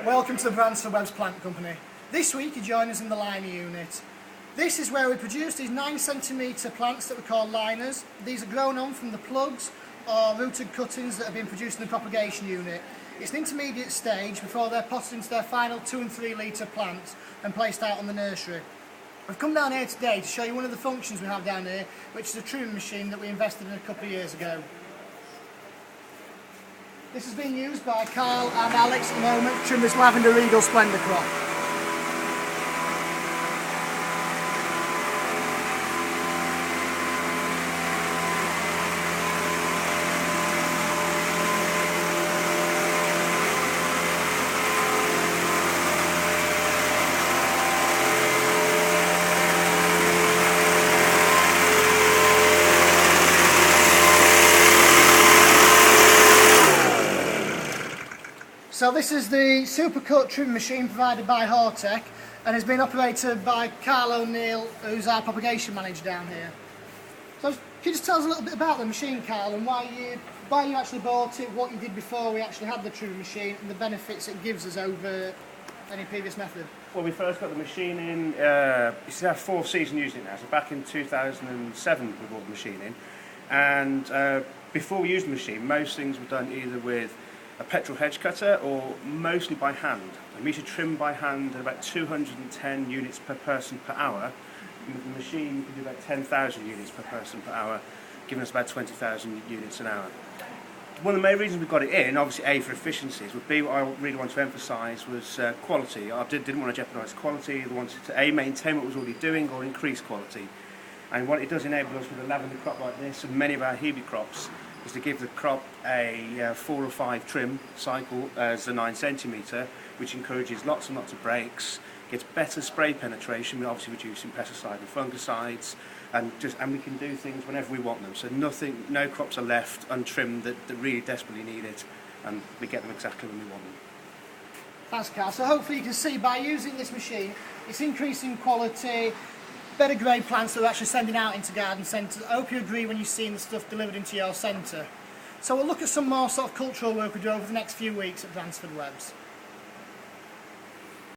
Welcome to the Bransford Webbs Plant Company. This week you join us in the liner unit. This is where we produce these 9cm plants that we call liners. These are grown on from the plugs or rooted cuttings that have been produced in the propagation unit. It's an intermediate stage before they're potted into their final 2 and 3 litre plants and placed out on the nursery. We've come down here today to show you one of the functions we have down here, which is a trimming machine that we invested in a couple of years ago. This is being used by Carl and Alex at the moment to trim this Lavender Regal Splendor crop. So this is the Supercut trim machine provided by Hortec and has been operated by Carl O'Neill, who's our propagation manager down here. So can you just tell us a little bit about the machine, Carl, and why you actually bought it, what you did before we actually had the trimming machine and the benefits it gives us over any previous method? Well, we first got the machine in, it's our 4th season using it now, so back in 2007 we bought the machine in, and before we used the machine most things were done either with a petrol hedge cutter or mostly by hand. And we used to trim by hand at about 210 units per person per hour. And with the machine you can do about 10,000 units per person per hour, giving us about 20,000 units an hour. One of the main reasons we got it in, obviously A, for efficiencies, but B, what I really wanted to emphasise was quality. I didn't want to jeopardise quality. I wanted to A, maintain what was already doing or increase quality. And what it does enable us with a lavender crop like this and many of our Hebe crops is to give the crop a 4 or 5 trim cycle as a 9cm, which encourages lots and lots of breaks, gets better spray penetration, we're obviously reducing pesticide and fungicides, and we can do things whenever we want them. So no crops are left untrimmed that really desperately need it, and we get them exactly when we want them. Thanks, Carl. So hopefully you can see by using this machine, it's increasing quality, better grade plants that we're actually sending out into garden centres. I hope you agree when you're seeing the stuff delivered into your centre. So we'll look at some more sort of cultural work we do over the next few weeks at Bransford Webbs.